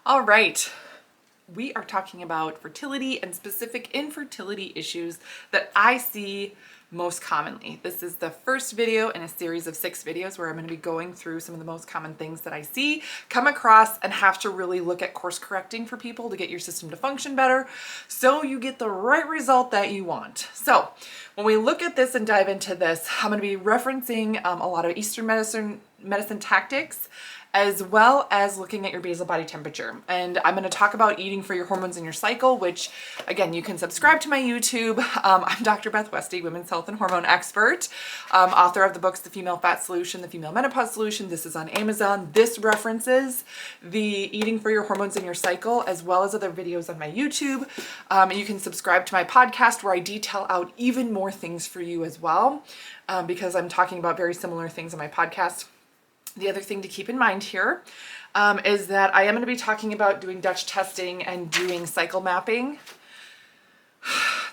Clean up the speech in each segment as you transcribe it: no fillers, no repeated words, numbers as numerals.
All right, we are talking about fertility and specific infertility issues that I see most commonly. This is the first video in a series of 6 videos where I'm going to be going through some of the most common things that I see, come across, and have to really look at course correcting for people to get your system to function better so you get the right result that you want. So when we look at this and dive into this, I'm going to be referencing a lot of Eastern medicine tactics, as well as looking at your basal body temperature. And I'm going to talk about eating for your hormones in your cycle, which again, you can subscribe to my YouTube. I'm Dr. Beth Westie, women's health and hormone expert, author of the books, The Female Fat Solution, The Female Menopause Solution. This is on Amazon. This references the eating for your hormones in your cycle, as well as other videos on my YouTube. You can subscribe to my podcast where I detail out even more things for you as well, because I'm talking about very similar things on my podcast. The other thing to keep in mind here is that I am going to be talking about doing Dutch testing and doing cycle mapping.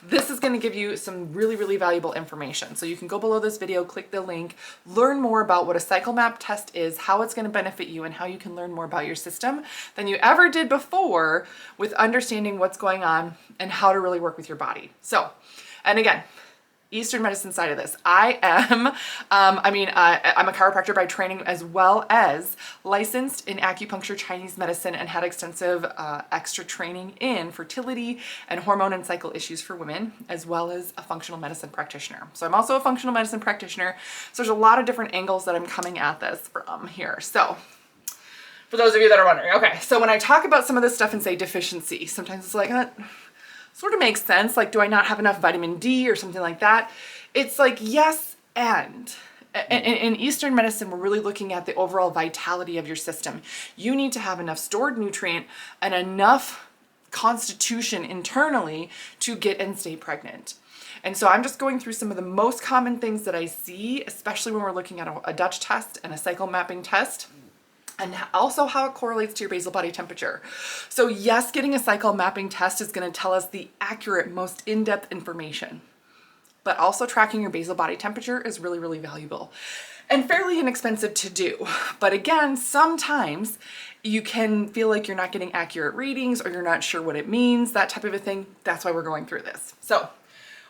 This is going to give you some really, really valuable information. So you can go below this video, click the link, learn more about what a cycle map test is, how it's going to benefit you, and how you can learn more about your system than you ever did before with understanding what's going on and how to really work with your body. So, and again, Eastern medicine side of this. I'm a chiropractor by training, as well as licensed in acupuncture, Chinese medicine, and had extensive extra training in fertility and hormone and cycle issues for women, as well as a functional medicine practitioner. So I'm also a functional medicine practitioner. So there's a lot of different angles that I'm coming at this from here. So for those of you that are wondering, okay, so when I talk about some of this stuff and say deficiency, sometimes it's like, sort of makes sense. Like, do I not have enough vitamin D or something like that? It's like, yes, and in Eastern medicine, we're really looking at the overall vitality of your system. You need to have enough stored nutrient and enough constitution internally to get and stay pregnant. And so I'm just going through some of the most common things that I see, especially when we're looking at a Dutch test and a cycle mapping test, and also how it correlates to your basal body temperature. So yes, getting a cycle mapping test is going to tell us the accurate, most in-depth information, but also tracking your basal body temperature is really, really valuable and fairly inexpensive to do. But again, sometimes you can feel like you're not getting accurate readings or you're not sure what it means, that type of a thing. That's why we're going through this. So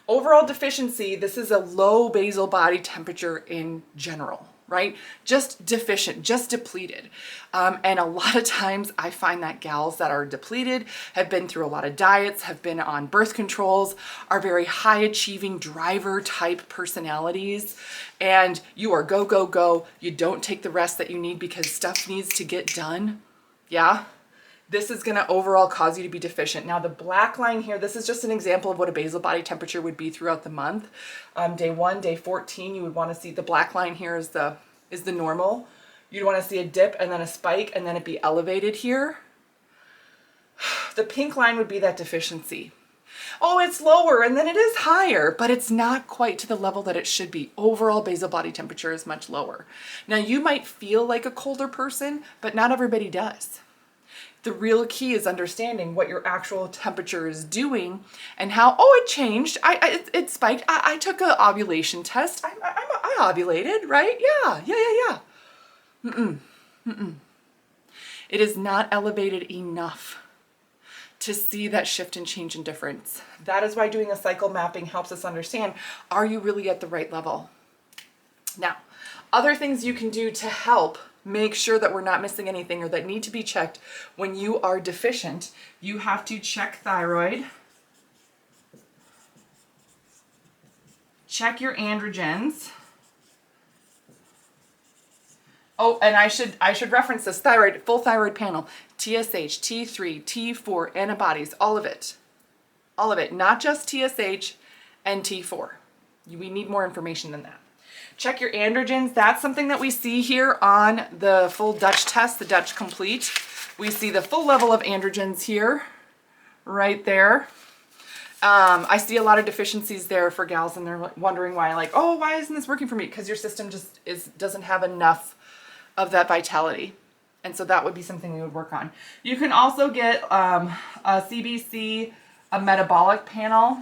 overall deficiency, this is a low basal body temperature in general, right? Just deficient, just depleted. And a lot of times I find that gals that are depleted have been through a lot of diets, have been on birth controls, are very high achieving driver type personalities. And you are go, go, go. You don't take the rest that you need because stuff needs to get done. Yeah. This is going to overall cause you to be deficient. Now the black line here, this is just an example of what a basal body temperature would be throughout the month. Day 1, day 14, you would want to see the black line here is the normal. You'd want to see a dip and then a spike and then it be elevated here. The pink line would be that deficiency. Oh, it's lower and then it is higher, but it's not quite to the level that it should be. Overall basal body temperature is much lower. Now you might feel like a colder person, but not everybody does. The real key is understanding what your actual temperature is doing and how, oh, it changed. It spiked. I took an ovulation test. I ovulated, right? Yeah. It is not elevated enough to see that shift and change and difference. That is why doing a cycle mapping helps us understand, are you really at the right level? Now, other things you can do to help make sure that we're not missing anything or that need to be checked when you are deficient. You have to check thyroid, check your androgens. Oh, and I should reference this thyroid, full thyroid panel, TSH, T3, T4, antibodies, all of it, not just TSH and T4. We need more information than that. Check your androgens. That's something that we see here on the full Dutch test, the Dutch Complete. We see the full level of androgens here, right there. I see a lot of deficiencies there for gals and they're wondering why, like, oh, why isn't this working for me? Because your system just doesn't have enough of that vitality. And so that would be something we would work on. You can also get a CBC, a metabolic panel.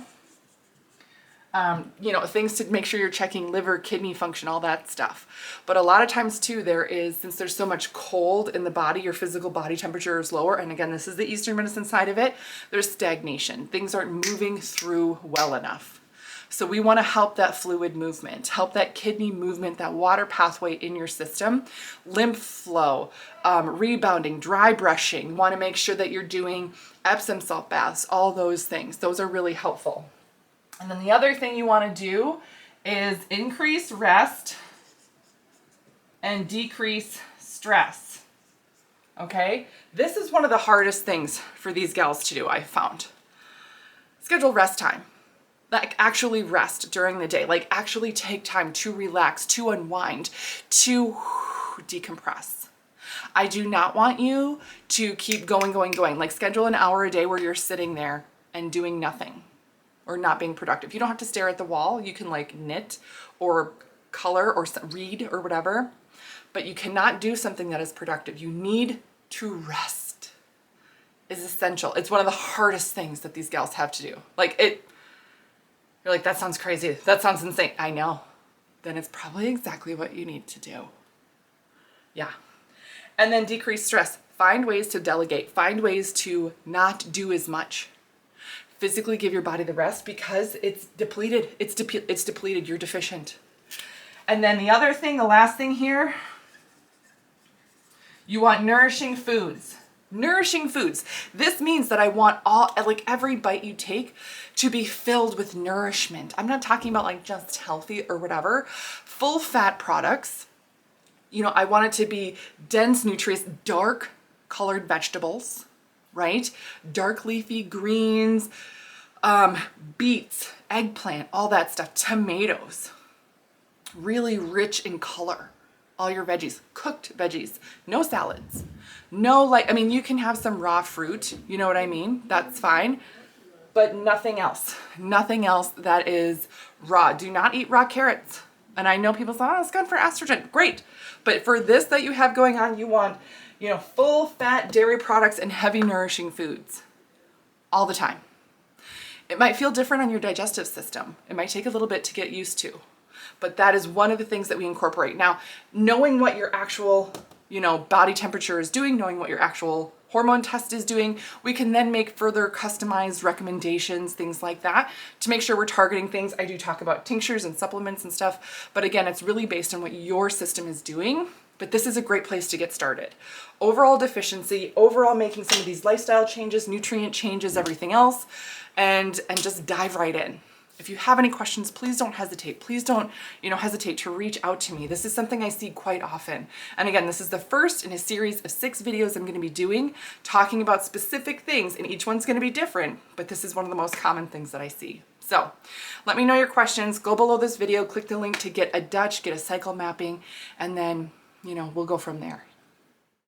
you know, things to make sure you're checking liver, kidney function, all that stuff. But a lot of times too, since there's so much cold in the body, your physical body temperature is lower. And again, this is the Eastern medicine side of it. There's stagnation. Things aren't moving through well enough. So we want to help that fluid movement, help that kidney movement, that water pathway in your system, lymph flow, rebounding, dry brushing. Want to make sure that you're doing Epsom salt baths, all those things. Those are really helpful. And then the other thing you want to do is increase rest and decrease stress. Okay? This is one of the hardest things for these gals to do, I've found. Schedule rest time. Like actually rest during the day, like actually take time to relax, to unwind, to decompress. I do not want you to keep going. Like schedule an hour a day where you're sitting there and doing nothing or not being productive. You don't have to stare at the wall. You can like knit or color or read or whatever, but you cannot do something that is productive. You need to rest. Is essential. It's one of the hardest things that these gals have to do. You're like, that sounds crazy. That sounds insane. I know. Then it's probably exactly what you need to do. Yeah. And then decrease stress. Find ways to delegate. Find ways to not do as much. Physically give your body the rest because it's depleted. It's depleted. You're deficient. And then the other thing, the last thing here, you want nourishing foods. Nourishing foods. This means that I want every bite you take to be filled with nourishment. I'm not talking about like just healthy or whatever. Full fat products. You know, I want it to be dense, nutritious, dark colored vegetables, right? Dark leafy greens, beets, eggplant, all that stuff. Tomatoes. Really rich in color. All your veggies, cooked veggies, no salads, you can have some raw fruit, you know what I mean? That's fine, but nothing else that is raw. Do not eat raw carrots. And I know people say, oh, it's good for estrogen. Great. But for this that you have going on, you want, full fat dairy products and heavy nourishing foods all the time. It might feel different on your digestive system. It might take a little bit to get used to. But that is one of the things that we incorporate. Now, knowing what your actual, body temperature is doing, knowing what your actual hormone test is doing, we can then make further customized recommendations, things like that, to make sure we're targeting things. I do talk about tinctures and supplements and stuff, but again, it's really based on what your system is doing. But this is a great place to get started. Overall deficiency, overall making some of these lifestyle changes, nutrient changes, everything else, and just dive right in. If you have any questions, please don't hesitate. Please don't, hesitate to reach out to me. This is something I see quite often. And again, this is the first in a series of 6 videos I'm going to be doing, talking about specific things, and each one's going to be different, but this is one of the most common things that I see. So let me know your questions. Go below this video, click the link to get a Dutch, get a cycle mapping, and then, we'll go from there.